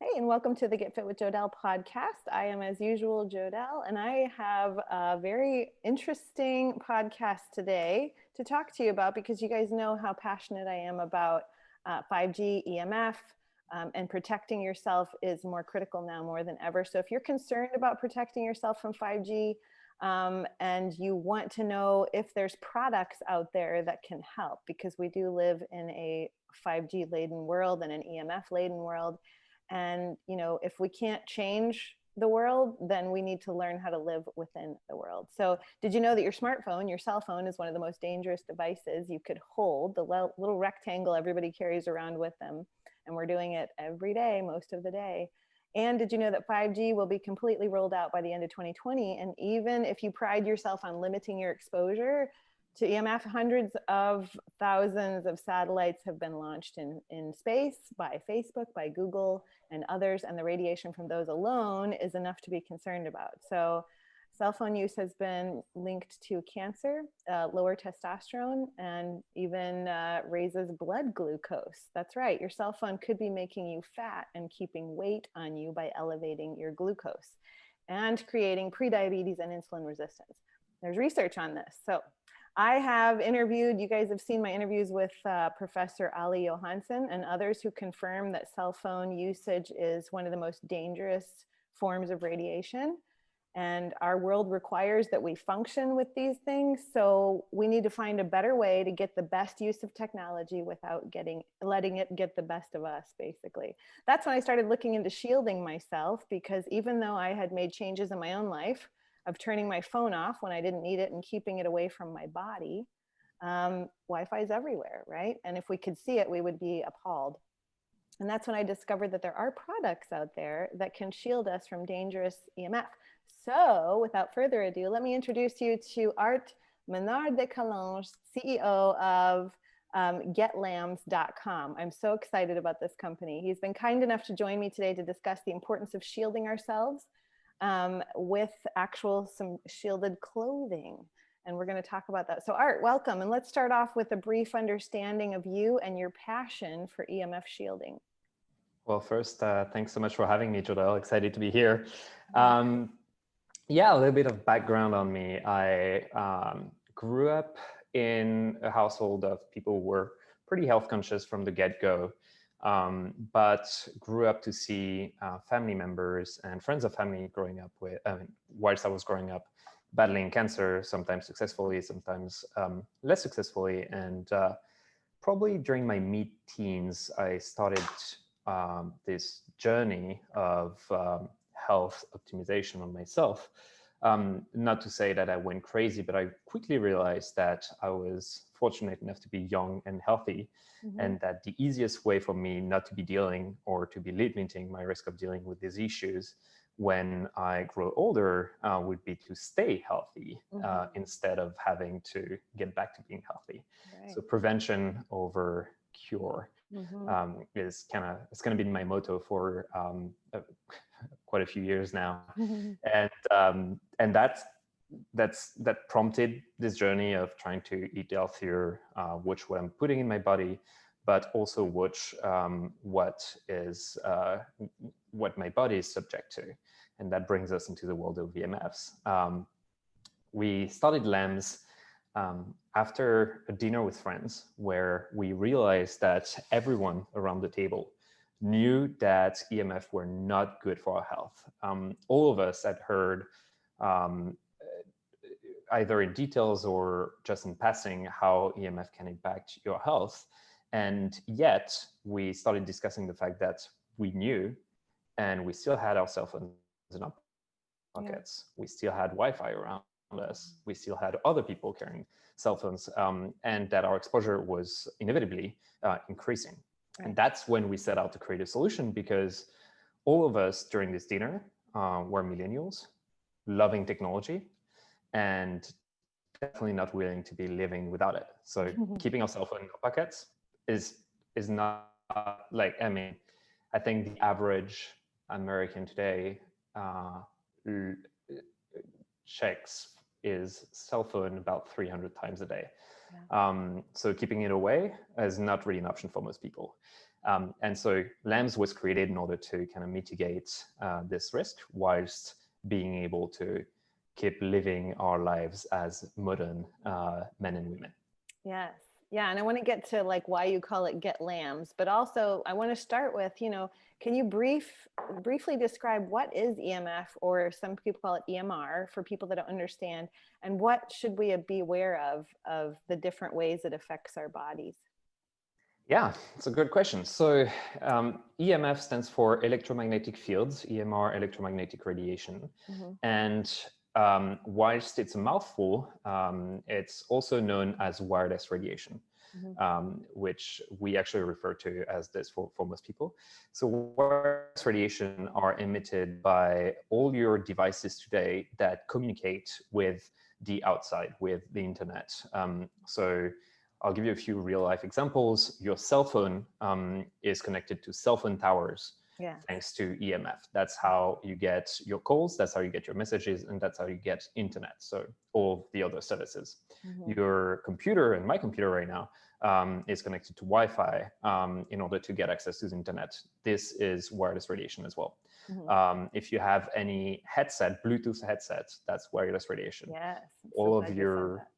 Hey, and welcome to the Get Fit with Jodelle podcast. I am, as usual, Jodelle, and I have a very interesting podcast today to talk to you about because you guys know how passionate I am about 5G, EMF, and protecting yourself is more critical now more than ever. So if you're concerned about protecting yourself from 5G and you want to know if there's products out there that can help, because we do live in a 5G laden world and an EMF laden world. And, you know, if we can't change the world, then we need to learn how to live within the world. So did you know that your smartphone, your cell phone, is one of the most dangerous devices you could hold, the little rectangle everybody carries around with them. And we're doing it every day, most of the day. And did you know that 5G will be completely rolled out by the end of 2020? And even if you pride yourself on limiting your exposure to EMF, hundreds of thousands of satellites have been launched in space by Facebook, by Google, and others, and the radiation from those alone is enough to be concerned about. So cell phone use has been linked to cancer, lower testosterone, and even raises blood glucose. That's right, your cell phone could be making you fat and keeping weight on you by elevating your glucose and creating prediabetes and insulin resistance. There's research on this. So I have interviewed, you guys have seen my interviews with Professor Ali Johansson and others who confirm that cell phone usage is one of the most dangerous forms of radiation. And our world requires that we function with these things. So we need to find a better way to get the best use of technology without letting it get the best of us, basically. That's when I started looking into shielding myself, because even though I had made changes in my own life, of turning my phone off when I didn't need it and keeping it away from my body, Wi-Fi is everywhere, right? And if we could see it, we would be appalled. And that's when I discovered that there are products out there that can shield us from dangerous EMF. So without further ado, let me introduce you to Art Calenge, CEO of GetLambs.com. I'm so excited about this company. He's been kind enough to join me today to discuss the importance of shielding ourselves with some shielded clothing. And we're going to talk about that. So Art, welcome. And let's start off with a brief understanding of you and your passion for EMF shielding. Well, first, thanks so much for having me, Jodelle. Excited to be here. Yeah, a little bit of background on me. I grew up in a household of people who were pretty health conscious from the get-go. But grew up to see family members and friends of family growing up with, whilst I was growing up, battling cancer, sometimes successfully, sometimes less successfully. And probably during my mid-teens, I started this journey of health optimization on myself. Not to say that I went crazy, but I quickly realized that I was fortunate enough to be young and healthy, and that the easiest way for me not to be dealing or to be limiting my risk of dealing with these issues when I grow older would be to stay healthy instead of having to get back to being healthy. Right. So prevention over cure is it's going to be my motto for quite a few years now. And that prompted this journey of trying to eat healthier, watch what I'm putting in my body, but also watch what my body is subject to. And that brings us into the world of VMFs. We started Lambs after a dinner with friends, where we realized that everyone around the table knew that EMF were not good for our health. All of us had heard either in details or just in passing how EMF can impact your health. And yet we started discussing the fact that we knew, and we still had our cell phones in our pockets. Yeah. We still had Wi-Fi around us. We still had other people carrying cell phones, and that our exposure was inevitably increasing. Right. And that's when we set out to create a solution, because all of us during this dinner were millennials, loving technology, and definitely not willing to be living without it. So keeping our cell phone in our pockets is not like, I mean, I think the average American today checks his cell phone about 300 times a day. So keeping it away is not really an option for most people. And so LAMS was created in order to kind of mitigate this risk whilst being able to keep living our lives as modern men and women. Yes. Yeah. And I want to get to like why you call it GetLambs, but also I want to start with, can you briefly describe what is EMF, or some people call it EMR, for people that don't understand, and what should we be aware of the different ways it affects our bodies? Yeah, it's a good question. So EMF stands for electromagnetic fields, EMR, electromagnetic radiation. And whilst it's a mouthful, it's also known as wireless radiation, which we actually refer to as this for most people. So wireless radiation are emitted by all your devices today that communicate with the outside, with the internet. So I'll give you a few real life examples. Your cell phone is connected to cell phone towers, thanks to EMF. That's how you get your calls, that's how you get your messages, and that's how you get internet. So all the other services. Your computer, and my computer right now, is connected to Wi-Fi in order to get access to the internet. This is wireless radiation as well. If you have any headset, Bluetooth headset, that's wireless radiation. Yes. All of your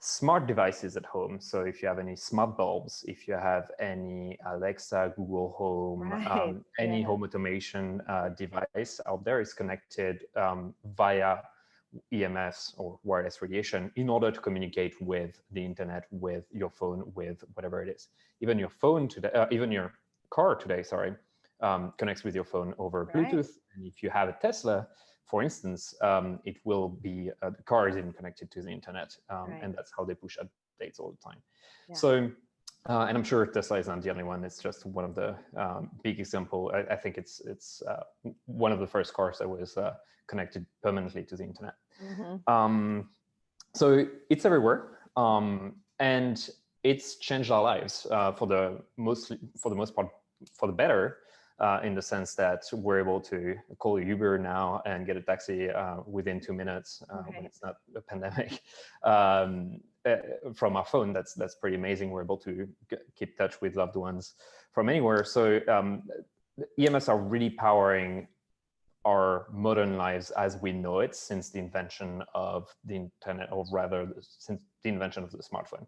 smart devices at home. So if you have any smart bulbs, if you have any Alexa, Google Home, any home automation device out there is connected via EMFs or wireless radiation in order to communicate with the internet, with your phone, with whatever it is. Even your phone today, even your car today, connects with your phone over Bluetooth. And if you have a Tesla, for instance, it will be, the car is even connected to the internet, and that's how they push updates all the time. So, and I'm sure Tesla is not the only one. It's just one of the big example. I think it's one of the first cars that was connected permanently to the internet. So it's everywhere, and it's changed our lives for the most part for the better. In the sense that we're able to call Uber now and get a taxi within 2 minutes when it's not a pandemic from our phone. That's pretty amazing. We're able to keep touch with loved ones from anywhere. So EMS are really powering our modern lives as we know it since the invention of the internet, or rather since the invention of the smartphone.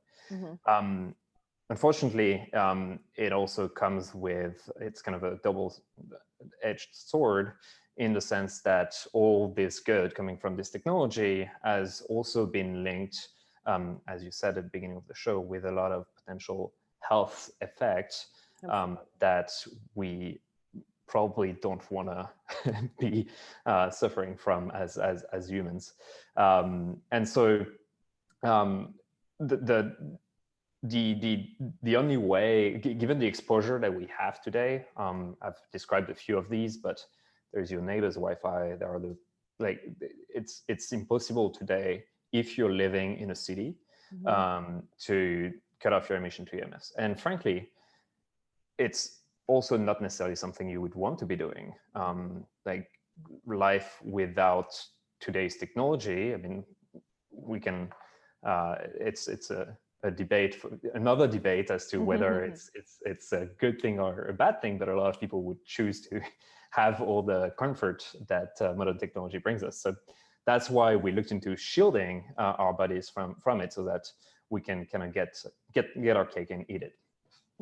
Unfortunately, it also comes with, it's kind of a double-edged sword in the sense that all this good coming from this technology has also been linked, as you said at the beginning of the show, with a lot of potential health effects that we probably don't want to be suffering from as humans. And so the only way, given the exposure that we have today, I've described a few of these, but there's your neighbor's Wi-Fi. There are it's impossible today if you're living in a city to cut off your emission to EMFs. And frankly, it's also not necessarily something you would want to be doing. Like life without today's technology. I mean, we can. It's another debate as to whether it's a good thing or a bad thing, but a lot of people would choose to have all the comfort that modern technology brings us. So that's why we looked into shielding our bodies from it, so that we can kind of get our cake and eat it.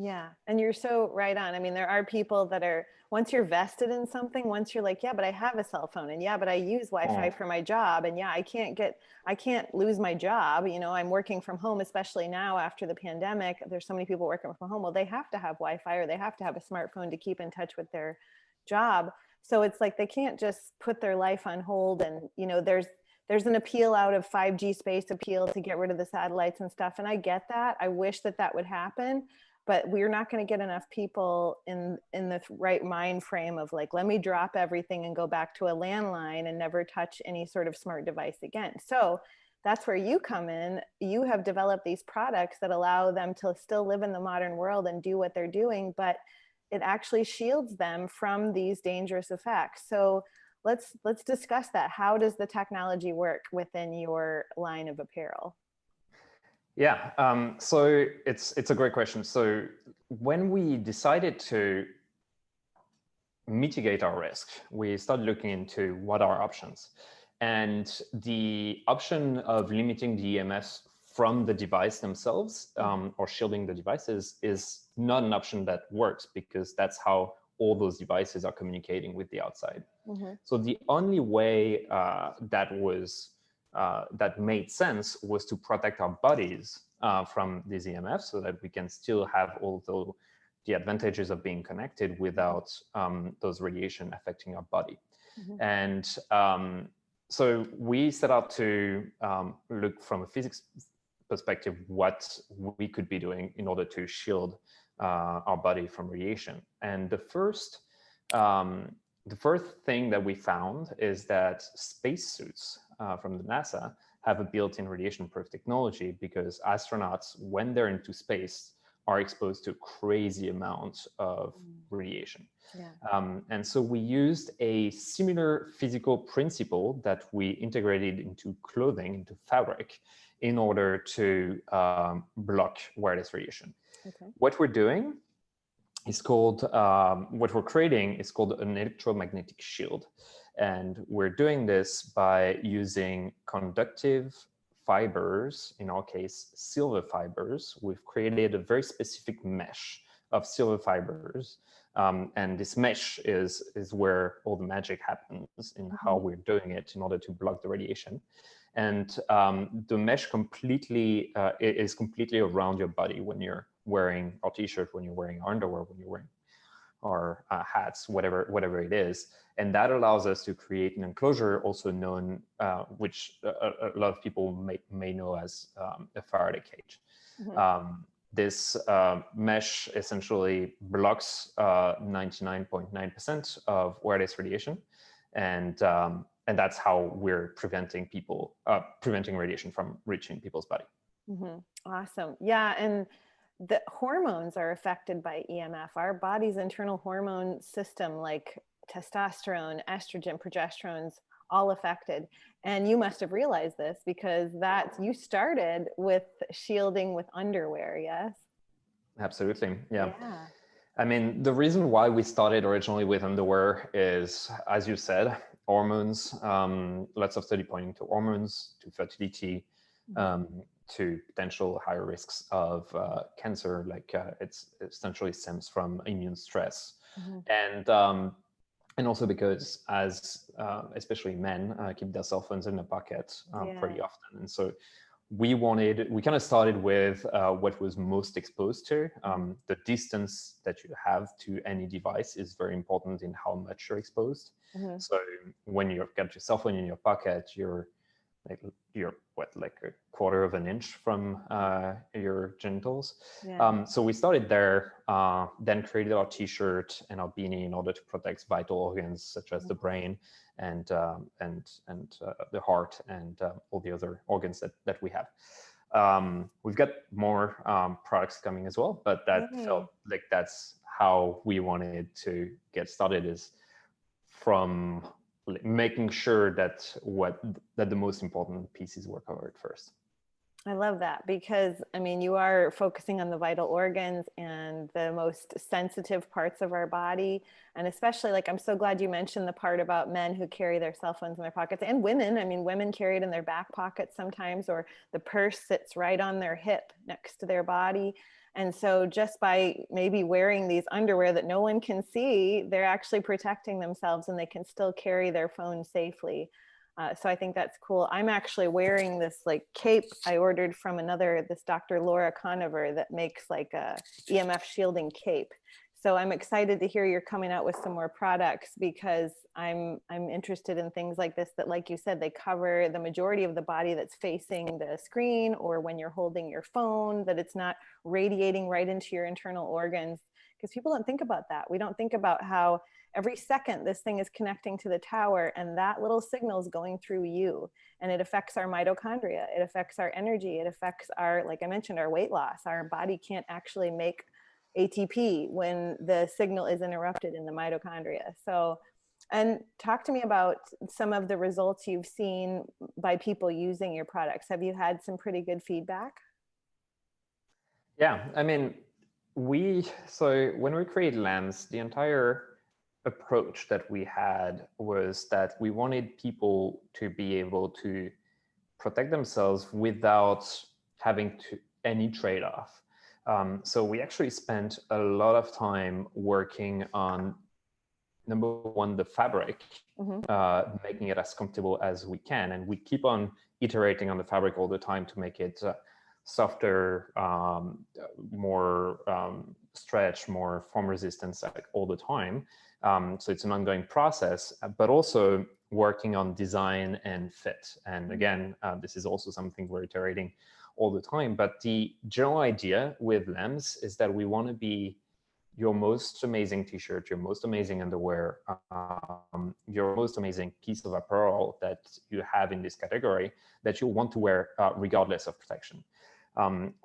Yeah. And you're so right on. I mean, there are people that are, once you're vested in something, once you're like, yeah, but I have a cell phone, and yeah, but I use Wi-Fi for my job. And yeah, I can't lose my job. I'm working from home, especially now after the pandemic. There's so many people working from home. Well, they have to have Wi-Fi, or they have to have a smartphone to keep in touch with their job. So it's like, they can't just put their life on hold. And, there's an appeal out of 5G space appeal to get rid of the satellites and stuff. And I get that. I wish that would happen. But we're not going to get enough people in the right mind frame of like, let me drop everything and go back to a landline and never touch any sort of smart device again. So that's where you come in. You have developed these products that allow them to still live in the modern world and do what they're doing, but it actually shields them from these dangerous effects. So let's discuss that. How does the technology work within your line of apparel? Yeah, so it's a great question. So when we decided to mitigate our risk, we started looking into what are options. And the option of limiting the EMFs from the device themselves, or shielding the devices, is not an option that works, because that's how all those devices are communicating with the outside. So the only way that made sense was to protect our bodies from these EMFs, so that we can still have all the advantages of being connected without those radiation affecting our body. And so we set out to look from a physics perspective what we could be doing in order to shield our body from radiation. And the first thing that we found is that spacesuits from the NASA have a built-in radiation-proof technology, because astronauts, when they're into space, are exposed to crazy amounts of radiation. And so we used a similar physical principle that we integrated into clothing, into fabric, in order to block wireless radiation. What we're doing is called, what we're creating is called an electromagnetic shield. And we're doing this by using conductive fibers, in our case, silver fibers. We've created a very specific mesh of silver fibers. And this mesh is where all the magic happens in how we're doing it in order to block the radiation. And the mesh is completely around your body when you're wearing a t-shirt, when you're wearing underwear, when you're wearing or hats, whatever it is. And that allows us to create an enclosure, also known, which a lot of people may know as a Faraday cage. This mesh essentially blocks 99.9% of wireless radiation, and that's how we're preventing radiation from reaching people's body. Awesome. Yeah, and the hormones are affected by EMF. Our body's internal hormone system, like testosterone, estrogen, progesterone's all affected. And you must have realized this, because you started with shielding with underwear, yes? Absolutely, yeah. I mean, the reason why we started originally with underwear is, as you said, hormones, lots of study pointing to hormones, to fertility, to potential higher risks of cancer, like it essentially stems from immune stress. And also because especially men keep their cell phones in their pocket pretty often. And so we kind of started with what was most exposed to. The distance that you have to any device is very important in how much you're exposed. So when you've got your cell phone in your pocket, you're like a quarter of an inch from your genitals. So we started there, then created our t-shirt and our beanie in order to protect vital organs such as the brain and the heart and all the other organs that we have. We've got more products coming as well, but that felt like that's how we wanted to get started, is from making sure that the most important pieces were covered first. I love that, because I mean, you are focusing on the vital organs and the most sensitive parts of our body. And especially, like, I'm so glad you mentioned the part about men who carry their cell phones in their pockets, and women. I mean, women carry it in their back pockets sometimes, or the purse sits right on their hip next to their body. And so just by maybe wearing these underwear that no one can see, they're actually protecting themselves, and they can still carry their phone safely. So I think that's cool. I'm actually wearing this like cape I ordered from this Dr. Laura Conover that makes like a EMF shielding cape. So I'm excited to hear you're coming out with some more products, because I'm interested in things like this that, like you said, they cover the majority of the body that's facing the screen, or when you're holding your phone, that it's not radiating right into your internal organs. Because people don't think about that. We don't think about how every second this thing is connecting to the tower, and that little signal is going through you, and it affects our mitochondria. It affects our energy. It affects our, like I mentioned, our weight loss. Our body can't actually make ATP when the signal is interrupted in the mitochondria. So, and talk to me about some of the results you've seen by people using your products. Have you had some pretty good feedback? Yeah, I mean, so when we created Lambs, the entire approach that we had was that we wanted people to be able to protect themselves without having to any trade-off. So we actually spent a lot of time working on, number one, the fabric, making it as comfortable as we can, and we keep on iterating on the fabric all the time to make it softer, more stretch, more foam resistance, like all the time. So it's an ongoing process, but also working on design and fit. And again, this is also something we're iterating all the time. But the general idea with Lambs is that we want to be your most amazing t-shirt, your most amazing underwear, your most amazing piece of apparel that you have in this category that you want to wear regardless of protection.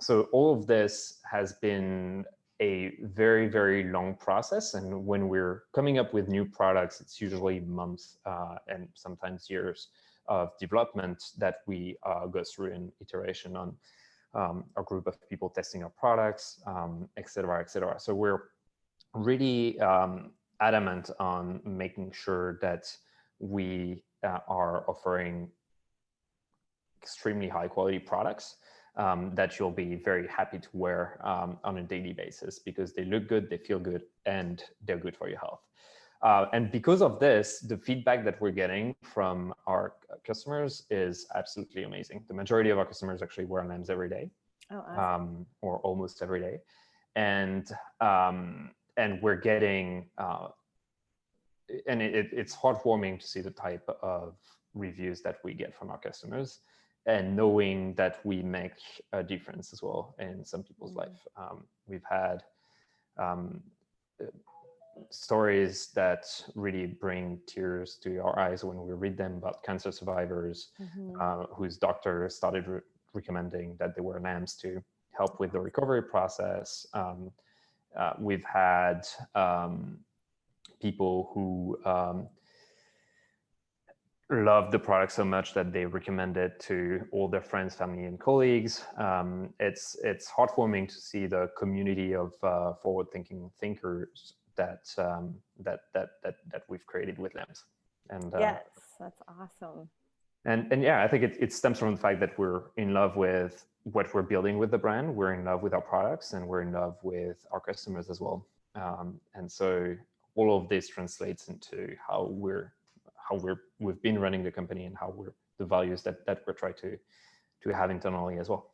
So all of this has been a very, very long process. And when we're coming up with new products, it's usually months and sometimes years of development that we go through an iteration on a group of people testing our products, et cetera, et cetera. So we're really adamant on making sure that we are offering extremely high quality products that you'll be very happy to wear on a daily basis because they look good, they feel good, and they're good for your health. And because of this, the feedback that we're getting from our customers is absolutely amazing. The majority of our customers actually wear Lambs every day, awesome. Or almost every day. And we're getting, and it's heartwarming to see the type of reviews that we get from our customers and knowing that we make a difference as well in some people's life. We've had stories that really bring tears to our eyes when we read them about cancer survivors whose doctor started recommending that they wear Lambs to help with the recovery process. We've had people who love the product so much that they recommend it to all their friends, family, and colleagues. It's heartwarming to see the community of forward-thinking thinkers that we've created with Lambs. And yes, that's awesome. And yeah, I think it stems from the fact that we're in love with what we're building with the brand. We're in love with our products, and we're in love with our customers as well. And so all of this translates into how we've been running the company and how the values that we're trying to have internally as well.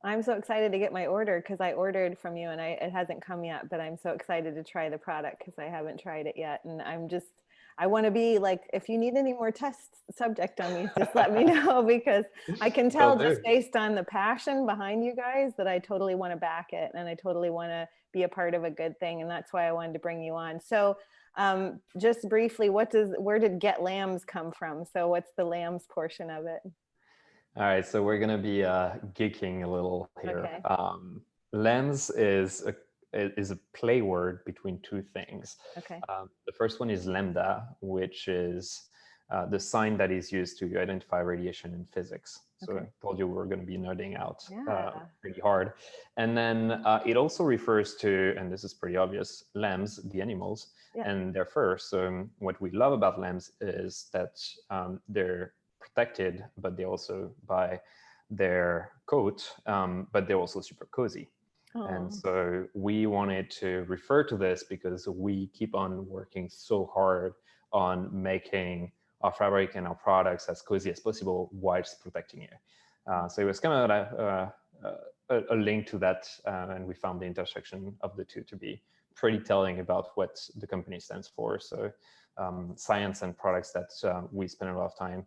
I'm so excited to get my order because I ordered from you and it hasn't come yet, but I'm so excited to try the product because I haven't tried it yet. And I want to be like, if you need any more test subject on me, just let me know, because I can tell just based on the passion behind you guys that I totally want to back it and I totally want to be a part of a good thing. And that's why I wanted to bring you on. So just briefly, where did GetLambs come from? So what's the lambs portion of it? All right, so we're gonna be geeking a little here. Okay. Lambs is a play word between two things. Okay. The first one is lambda, which is the sign that is used to identify radiation in physics. So okay. I told you we're going to be nerding out pretty hard. And then it also refers to, and this is pretty obvious, lambs, the animals, and their fur. So what we love about lambs is that they're protected, but they also by their coat, but they're also super cozy. And so we wanted to refer to this because we keep on working so hard on making our fabric and our products as cozy as possible while it's protecting you. So it was kind of a link to that, and we found the intersection of the two to be pretty telling about what the company stands for. So science and products that we spend a lot of time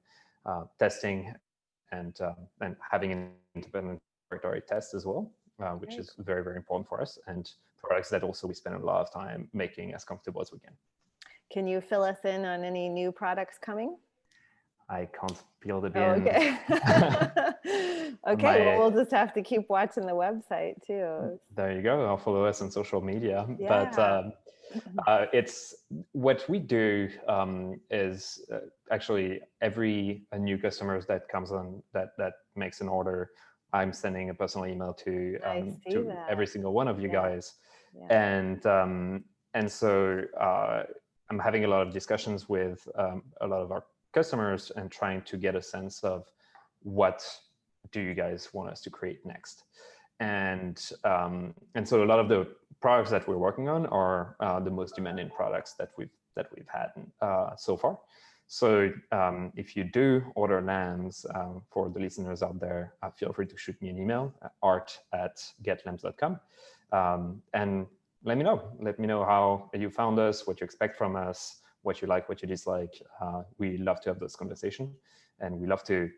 testing and having an independent laboratory test as well. Which is very, very important for us, and products that also we spend a lot of time making as comfortable as we can. Can you fill us in on any new products coming? I can't spill the beans. Okay. Okay, well, we'll just have to keep watching the website too. There you go. I'll follow us on social media. Yeah. But it's what we do is actually every new customers that comes on that makes an order, I'm sending a personal email to that. every single one of you guys, Yeah. and so I'm having a lot of discussions with a lot of our customers and trying to get a sense of what do you guys want us to create next, and so a lot of the products that we're working on are the most demanding products that we've had so far. So if you do order lambs, for the listeners out there, feel free to shoot me an email, art@getlambs.com, and let me know how you found us, what you expect from us, what you like, what you dislike. We love to have this conversation, and we love to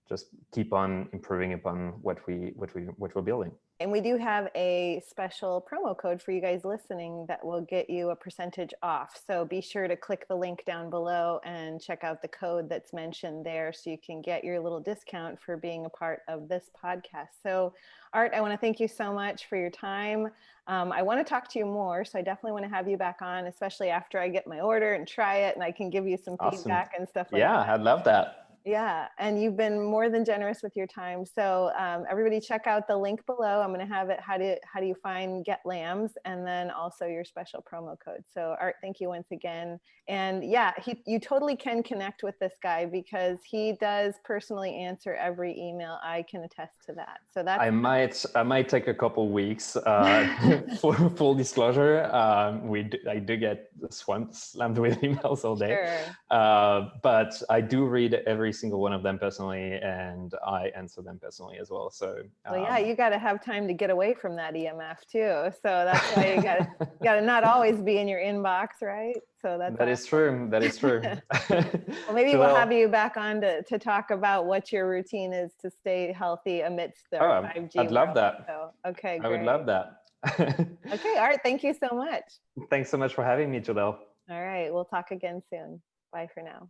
just keep on improving upon what we're building. And we do have a special promo code for you guys listening that will get you a percentage off. So be sure to click the link down below and check out the code that's mentioned there so you can get your little discount for being a part of this podcast. So Art, I want to thank you so much for your time. I want to talk to you more, so I definitely want to have you back on, especially after I get my order and try it and I can give you some feedback and stuff like that. Yeah, I'd love that. Yeah, and you've been more than generous with your time. So everybody check out the link below. I'm going to have it, how do you find GetLambs, and then also your special promo code. So Art, thank you once again. And yeah, you totally can connect with this guy because he does personally answer every email. I can attest to that. So that's I might take a couple weeks for full disclosure. I do get slammed with emails all day. Sure. But I do read every single one of them personally, and I answer them personally as well. So well, yeah, you got to have time to get away from that EMF too. So that's why you got to not always be in your inbox, right? So that is true. That is true. Well, maybe we'll have you back on to talk about what your routine is to stay healthy amidst the 5G. I'd love that. So, okay, great. I would love that. Okay, Art, thank you so much. Thanks so much for having me, Jodelle. All right, we'll talk again soon. Bye for now.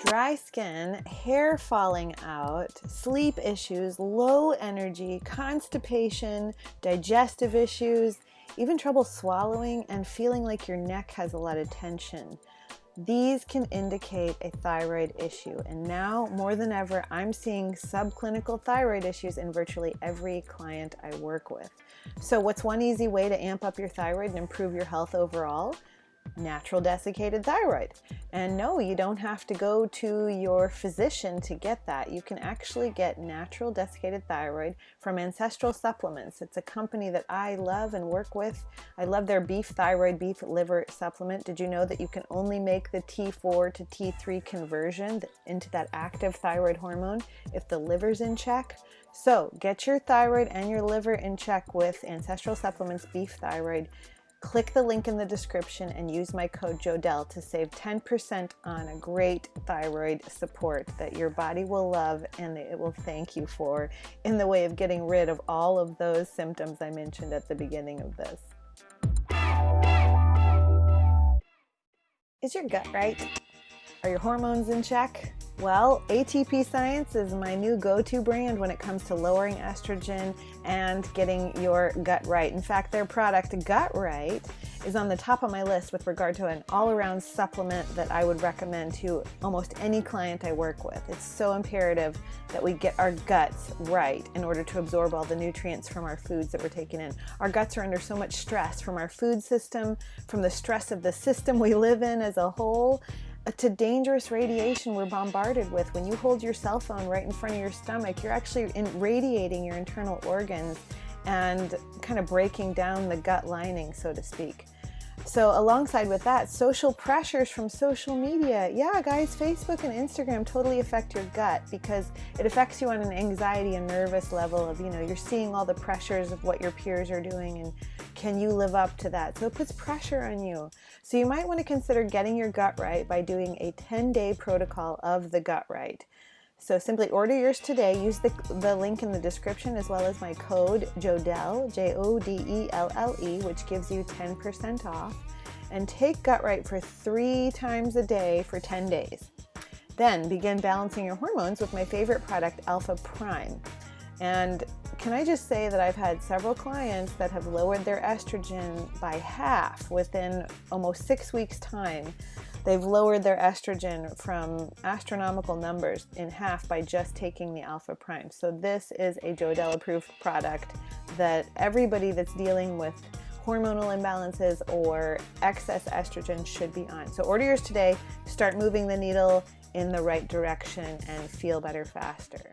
Dry skin, hair falling out, sleep issues, low energy, constipation, digestive issues, even trouble swallowing, and feeling like your neck has a lot of tension. These can indicate a thyroid issue. And now, more than ever, I'm seeing subclinical thyroid issues in virtually every client I work with. So what's one easy way to amp up your thyroid and improve your health overall? Natural desiccated thyroid. And no, you don't have to go to your physician to get that. You can actually get natural desiccated thyroid from Ancestral Supplements. It's a company that I love and work with. I love their beef thyroid, beef liver supplement. Did you know that you can only make the T4 to T3 conversion into that active thyroid hormone if the liver's in check? So get your thyroid and your liver in check with Ancestral Supplements beef thyroid. Click the link in the description and use my code Jodelle to save 10% on a great thyroid support that your body will love and it will thank you for in the way of getting rid of all of those symptoms I mentioned at the beginning of this. Is your gut right? Are your hormones in check? Well, ATP Science is my new go-to brand when it comes to lowering estrogen and getting your gut right. In fact, their product, Gut Right, is on the top of my list with regard to an all-around supplement that I would recommend to almost any client I work with. It's so imperative that we get our guts right in order to absorb all the nutrients from our foods that we're taking in. Our guts are under so much stress from our food system, from the stress of the system we live in as a whole, to dangerous radiation we're bombarded with. When you hold your cell phone right in front of your stomach, you're actually radiating your internal organs and kind of breaking down the gut lining, so to speak. So alongside with that, social pressures from social media. Yeah, guys, Facebook and Instagram totally affect your gut because it affects you on an anxiety and nervous level of, you're seeing all the pressures of what your peers are doing and can you live up to that? So it puts pressure on you. So you might want to consider getting your gut right by doing a 10-day protocol of the Gut Right. So simply order yours today. Use the link in the description as well as my code Jodelle, Jodelle, which gives you 10% off. And take Gut Right for 3 times a day for 10 days. Then begin balancing your hormones with my favorite product, Alpha Prime. And can I just say that I've had several clients that have lowered their estrogen by half within almost 6 weeks' time. They've lowered their estrogen from astronomical numbers in half by just taking the Alpha Prime. So this is a Jodelle approved product that everybody that's dealing with hormonal imbalances or excess estrogen should be on. So order yours today, start moving the needle in the right direction and feel better faster.